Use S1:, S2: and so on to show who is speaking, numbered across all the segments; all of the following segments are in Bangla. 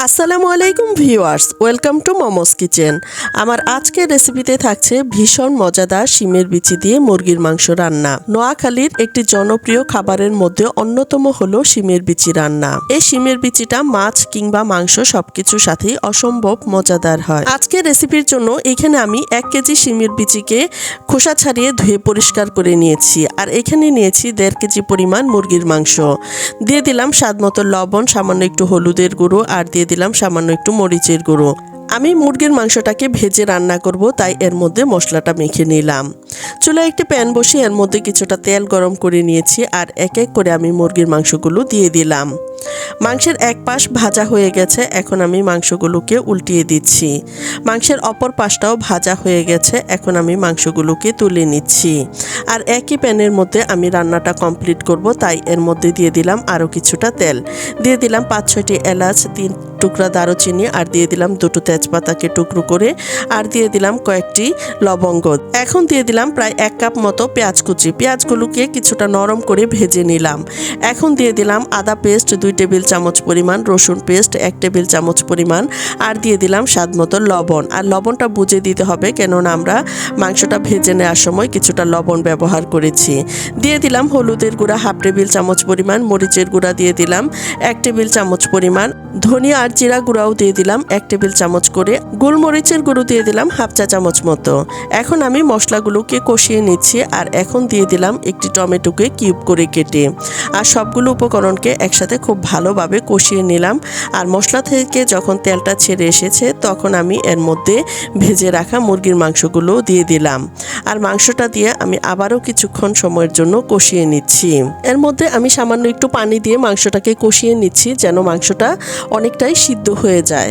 S1: আসসালামু আলাইকুম viewers, welcome to momos kitchen. আমার আজকের রেসিপিতে থাকছে ভীষণ মজাদার শিমের বিচি দিয়ে মুরগির মাংস রান্না। নোয়াখালীর একটি জনপ্রিয় খাবারের মধ্যে অন্যতম হলো শিমের বিচি রান্না। এই শিমের বিচিটা মাছ কিংবা মাংস সবকিছুর সাথেই অসম্ভব মজাদার হয়। আজকের রেসিপির জন্য এখানে আমি 1 কেজি শিমের বিচিকে খোসা ছাড়িয়ে ধুয়ে পরিষ্কার করে নিয়েছি। আর এখানে নিয়েছি 1.5 কেজি পরিমাণ মুরগির মাংস। দিয়ে দিলাম স্বাদমতো লবণ, সামান্য একটু হলুদের গুঁড়ো আর দিয়ে দিলাম সামান্য একটু মরিচের গুঁড়ো। আমি মুরগির মাংসটাকে ভেজে রান্না করব, তাই এর মধ্যে মশলাটা মেখে নিলাম। চুলায় একটি প্যান বসিয়ে এর মধ্যে কিছুটা তেল গরম করে নিয়েছি আর এক এক করে আমি মুরগির মাংসগুলো দিয়ে দিলাম। মাংসের এক পাশ ভাজা হয়ে গেছে, এখন আমি মাংসগুলোকে উল্টিয়ে দিচ্ছি। মাংসের অপর পাশটাও ভাজা হয়ে গেছে, এখন আমি মাংসগুলোকে তুলে নিচ্ছি। আর একই প্যানের মধ্যে আমি রান্নাটা কমপ্লিট করব, তাই এর মধ্যে দিয়ে দিলাম আরও কিছুটা তেল। দিয়ে দিলাম 5-6টি এলাচ, 3 টুকরা দারুচিনি আর দিয়ে দিলাম 2টো তেজপাতাকে টুকরো করে, আর দিয়ে দিলাম কয়েকটি লবঙ্গ। এখন দিয়ে দিলাম প্রায় 1 কাপ মতো পেঁয়াজ কুচি। পেঁয়াজগুলোকে কিছুটা নরম করে ভেজে নিলাম। এখন দিয়ে দিলাম আদা পেস্ট 2 টেবিল চামচ পরিমাণ, রসুন পেস্ট 1 টেবিল চামচ পরিমাণ, আর দিয়ে দিলাম স্বাদমতো লবণ। আর লবণটা বুঝে দিতে হবে, কেননা আমরা মাংসটা ভেজে নেওয়ার সময় কিছুটা লবণ ব্যবহার করেছি। দিয়ে দিলাম হলুদের গুঁড়া 1/2 টেবিল চামচ পরিমাণ, মরিচের গুঁড়া দিয়ে দিলাম 1 টেবিল চামচ পরিমাণ, ধনিয়া আর জিরা গুঁড়াও দিয়ে দিলাম 1 টেবিল চামচ করে, গোলমরিচের গুঁড়ো দিয়ে দিলাম 1/2 চা চামচ মতো। এখন আমি মশলাগুলোকে কষিয়ে নিচ্ছি। আর এখন দিয়ে দিলাম একটি টমেটোকে কিউব করে কেটে। আর সবগুলো উপকরণকে একসাথে খুব ভালোভাবে কষিয়ে নিলাম। আর মশলা থেকে যখন তেলটা ছেড়ে এসেছে, তখন আমি এর মধ্যে ভেজে রাখা মুরগির মাংসগুলো দিয়ে দিলাম। আর মাংসটা দিয়ে আমি আবারও কিছুক্ষণ সময়ের জন্য কষিয়ে নিচ্ছি। এর মধ্যে আমি সামান্য একটু পানি দিয়ে মাংসটাকে কষিয়ে নিচ্ছি, যেন মাংসটা অনেকটাই সিদ্ধ হয়ে যায়।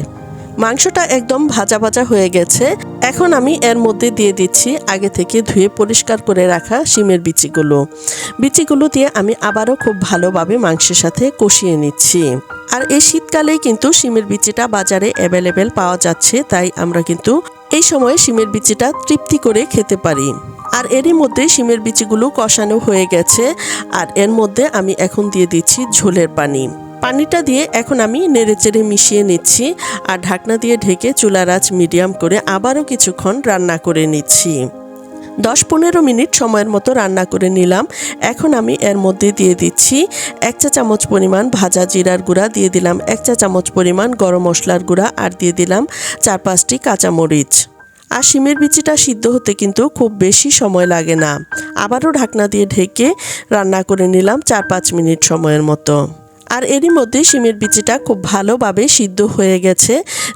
S1: মাংসটা একদম ভাজা ভাজা হয়ে গেছে। এখন আমি এর মধ্যে দিয়ে দিচ্ছি আগে থেকে ধুয়ে পরিষ্কার করে রাখা শিমের বিচিগুলো দিয়ে আমি আবারও খুব ভালোভাবে মাংসের সাথে কষিয়ে নিচ্ছি। আর এই শীতকালে কিন্তু শিমের বিচিটা বাজারে অ্যাভেলেবেল পাওয়া যাচ্ছে, তাই আমরা কিন্তু এই সময়ে শিমের বিচিটা তৃপ্তি করে খেতে পারি। আর এরই মধ্যে শিমের বিচিগুলো কষানো হয়ে গেছে। আর এর মধ্যে আমি এখন দিয়ে দিচ্ছি ঝোলের পানিটা দিয়ে এখন আমি নেড়েচেড়ে মিশিয়ে নিচ্ছি। আর ঢাকনা দিয়ে ঢেকে চুলার আঁচ মিডিয়াম করে আবারও কিছুক্ষণ রান্না করে নিচ্ছি। 10-15 মিনিট সময়ের মতো রান্না করে নিলাম। এখন আমি এর মধ্যে দিয়ে দিচ্ছি 1 চা চামচ পরিমাণ ভাজা জিরার গুঁড়া, দিয়ে দিলাম 1 চা চামচ পরিমাণ গরম মশলার গুঁড়া, আর দিয়ে দিলাম 4-5টি কাঁচামরিচ। আর শিমের বিচিটা সিদ্ধ হতে কিন্তু খুব বেশি সময় লাগে না। আবারও ঢাকনা দিয়ে ঢেকে রান্না করে নিলাম 4-5 মিনিট সময়ের মতো। আর এরই মধ্যে শিমের বিচিটা খুব ভালোভাবে সিদ্ধ হয়ে গেছে।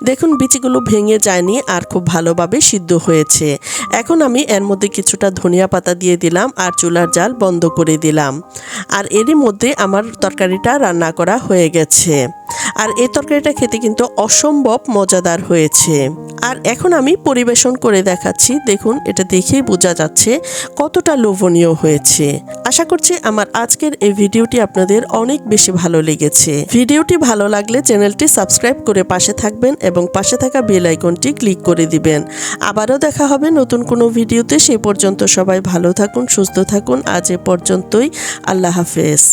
S1: দেখুন, বিচিগুলো ভেঙে যায়নি আর খুব ভালোভাবে সিদ্ধ হয়েছে। এখন আমি এর মধ্যে কিছুটা ধনিয়া পাতা দিয়ে দিলাম আর চুলার জাল বন্ধ করে দিলাম। আর এরই মধ্যে আমার তরকারিটা রান্না করা হয়ে গেছে। আর এই তরকারিটা খেতে কিন্তু অসম্ভব মজাদার হয়েছে। আর এখন আমি পরিবেশন করে দেখাচ্ছি। দেখুন, এটা দেখেই বোঝা যাচ্ছে কতটা লোভনীয় হয়েছে। আশা করছি আমার আজকের এই ভিডিওটি আপনাদের অনেক বেশি ভালো লেগেছে। ভিডিওটি ভালো লাগলে চ্যানেলটি সাবস্ক্রাইব করে পাশে থাকবেন এবং পাশে থাকা বেল আইকনটি ক্লিক করে দিবেন। আবারও দেখা হবে নতুন কোনো ভিডিওতে। সেই পর্যন্ত সবাই ভালো থাকুন, সুস্থ থাকুন। আজ এ পর্যন্তই। আল্লাহ হাফেজ।